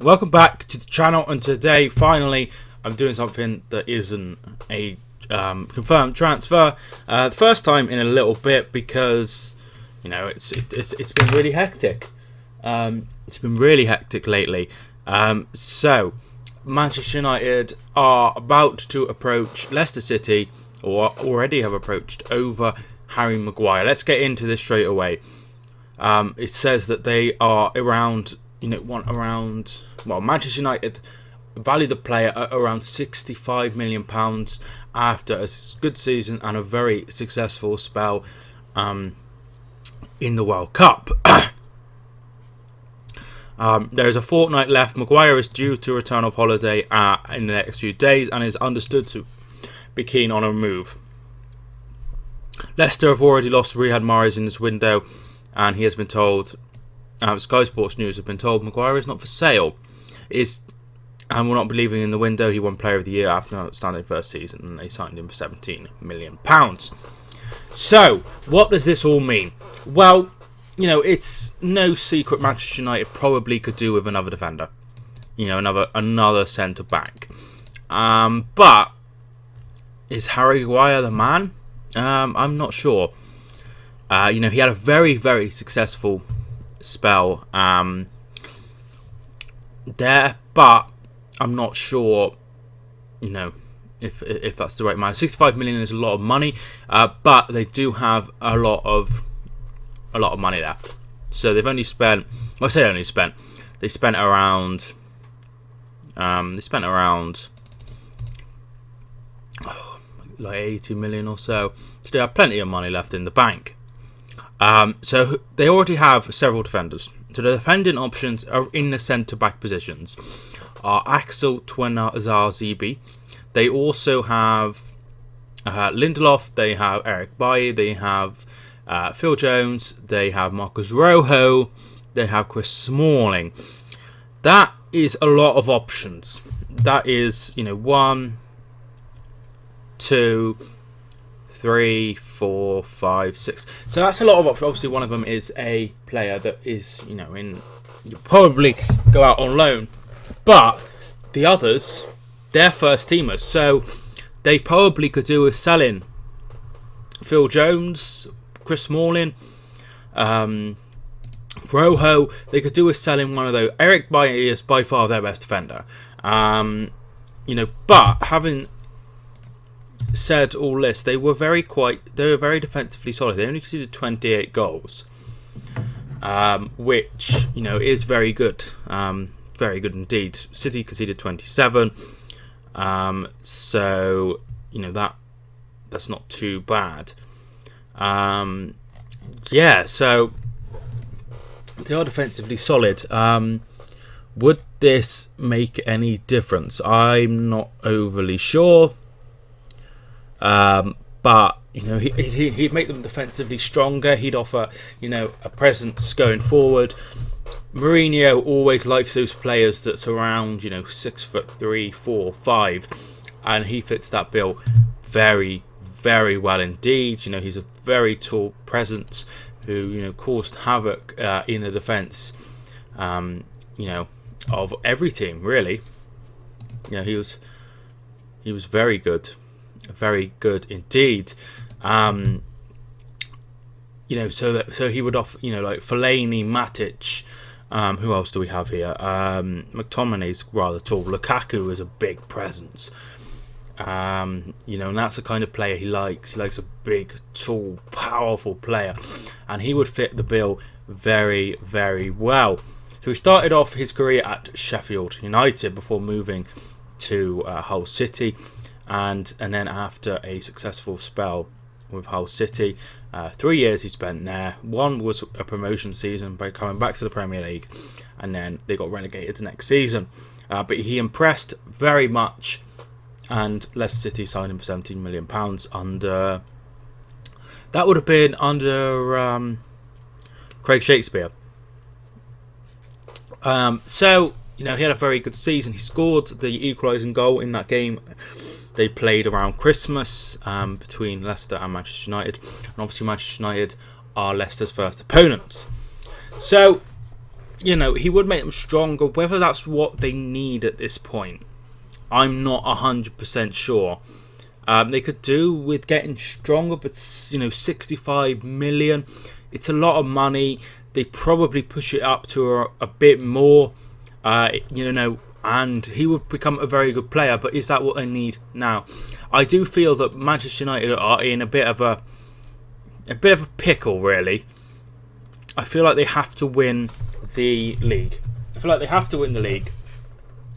Welcome back to the channel, and today finally I'm doing something that isn't a confirmed transfer. The first time in a little bit, because you know it's been really hectic. It's been really hectic lately. So Manchester United are about to approach Leicester City, or already have approached, over Harry Maguire. Let's get into this straight away. It says that they are around, Manchester United value the player at around £65 million after a good season and a very successful spell in the World Cup. There is a fortnight left. Maguire is due to return off holiday in the next few days and is understood to be keen on a move. Leicester have already lost Riyad Mahrez in this window, and he has been told, Sky Sports News have been told, Maguire is not for sale. And we're not believing in the window. He won Player of the Year after an outstanding first season, and they signed him for £17 million. So, what does this all mean? Well, you know, it's no secret Manchester United probably could do with another defender. You know, another centre back. But is Harry Maguire the man? I'm not sure. You know, he had a very, very successful spell there, but I'm not sure, you know, if that's the right amount. 65 million is a lot of money, but they do have a lot of money left. So they've only spent, well, I say only spent, they spent around like 80 million or so. So they have plenty of money left in the bank. So they already have several defenders. So the defending options are in the centre-back positions are Axel Tuanzebe. They also have Lindelof. They have Eric Bailly. They have Phil Jones. They have Marcus Rojo. They have Chris Smalling. That is a lot of options. That is, you know, 1, 2, 3, 4, 5, 6. So that's a lot of options. Obviously, one of them is a player that is, you know, you'll probably go out on loan. But the others, they're first teamers. So they probably could do with selling Phil Jones, Chris Smalling, Rojo. They could do with selling one of those. Eric Bailly is by far their best defender. You know, but having said all this, they were very defensively solid. They only conceded 28 goals, which, you know, is very good. Very good indeed. City conceded 27, so you know that's not too bad. Yeah, so they are defensively solid. Would this make any difference? I'm not overly sure. But you know, he'd make them defensively stronger. He'd offer, you know, a presence going forward. Mourinho always likes those players that's around, you know, 6'3", 4, 5, and he fits that bill very, very well indeed. You know, he's a very tall presence who, you know, caused havoc in the defence. You know, of every team really. You know, he was very good. Very good indeed. You know, so he would offer, you know, like Fellaini, Matic. Who else do we have here? McTominay's rather tall. Lukaku is a big presence. You know, and that's the kind of player he likes. He likes a big, tall, powerful player, and he would fit the bill very, very well. So he started off his career at Sheffield United before moving to Hull City. And then after a successful spell with Hull City, 3 years he spent there. One was a promotion season by coming back to the Premier League, and then they got relegated the next season. But he impressed very much, and Leicester City signed him for £17 million under... That would have been under Craig Shakespeare. So, you know, he had a very good season. He scored the equalising goal in that game. They played around Christmas between Leicester and Manchester United. And obviously Manchester United are Leicester's first opponents. So, you know, he would make them stronger. Whether that's what they need at this point, I'm not 100% sure. They could do with getting stronger, but, you know, 65 million, it's a lot of money. They probably push it up to a bit more, you know, and he would become a very good player. But is that what they need now? I do feel that Manchester United are in a bit of a pickle, really. I feel like they have to win the league.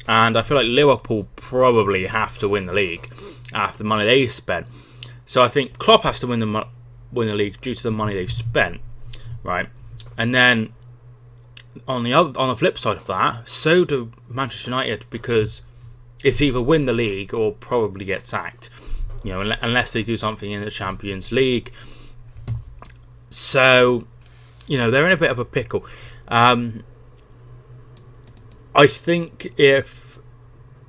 And I feel like Liverpool probably have to win the league after the money they spent. So I think Klopp has to win the league due to the money they've spent, right? And then on the flip side of that, so do Manchester United, because it's either win the league or probably get sacked. You know, unless they do something in the Champions League. So, you know, they're in a bit of a pickle. I think if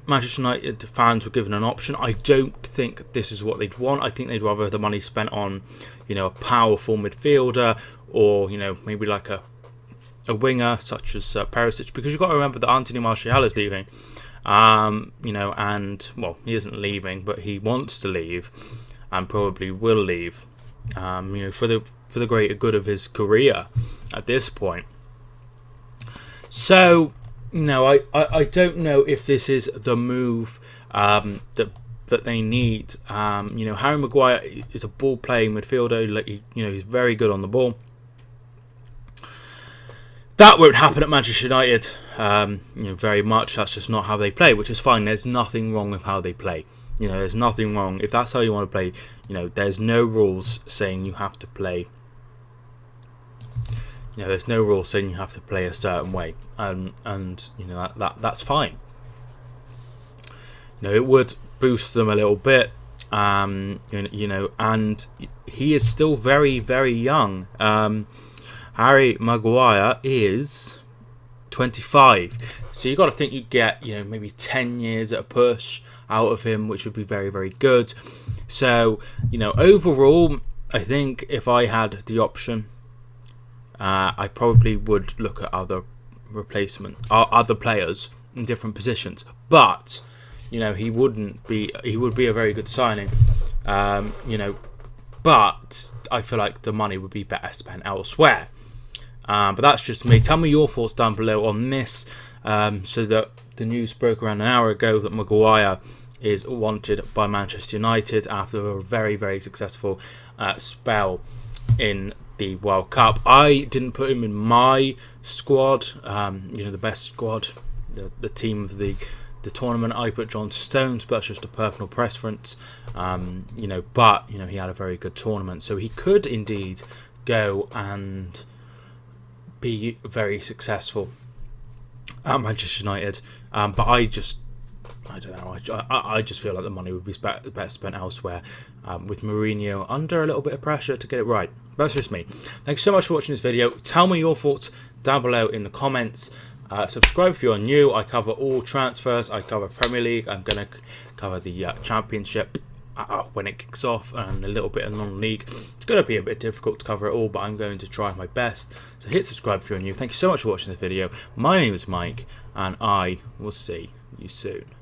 Manchester United fans were given an option, I don't think this is what they'd want. I think they'd rather the money spent on, you know, a powerful midfielder, or, you know, maybe like a winger such as Perisic, because you've got to remember that Anthony Martial is leaving. You know, and, well, he isn't leaving, but he wants to leave and probably will leave, you know, for the greater good of his career at this point. So, no, I don't know if this is the move that they need. You know, Harry Maguire is a ball-playing midfielder. You know, he's very good on the ball. That won't happen at Manchester United, you know, very much. That's just not how they play, which is fine. There's nothing wrong with how they play. You know, there's nothing wrong. If that's how you want to play, you know, there's no rules saying you have to play. You know, there's no rules saying you have to play a certain way, and you know that's fine. You know, it would boost them a little bit. You know, and he is still very, very young. Harry Maguire is 25, so you got to think you'd get, you know, maybe 10 years at a push out of him, which would be very, very good. So, you know, overall, I think if I had the option, I probably would look at other players in different positions. But, you know, he would be a very good signing. You know, but I feel like the money would be better spent elsewhere. But that's just me. Tell me your thoughts down below on this. So that the news broke around an hour ago that Maguire is wanted by Manchester United after a very, very successful spell in the World Cup. I didn't put him in my squad, you know, the best squad, the team of the tournament. I put John Stones, but that's just a personal preference. You know, but, you know, he had a very good tournament, so he could indeed go and be very successful at Manchester United. But I don't know. I just feel like the money would be better spent elsewhere, with Mourinho under a little bit of pressure to get it right. That's just me. Thanks so much for watching this video. Tell me your thoughts down below in the comments. Subscribe if you're new. I cover all transfers. I cover Premier League. I'm going to cover the Championship when it kicks off, and a little bit of non-league. It's going to be a bit difficult to cover it all, but I'm going to try my best. So hit subscribe if you're new. Thank you so much for watching this video. My name is Mike, and I will see you soon.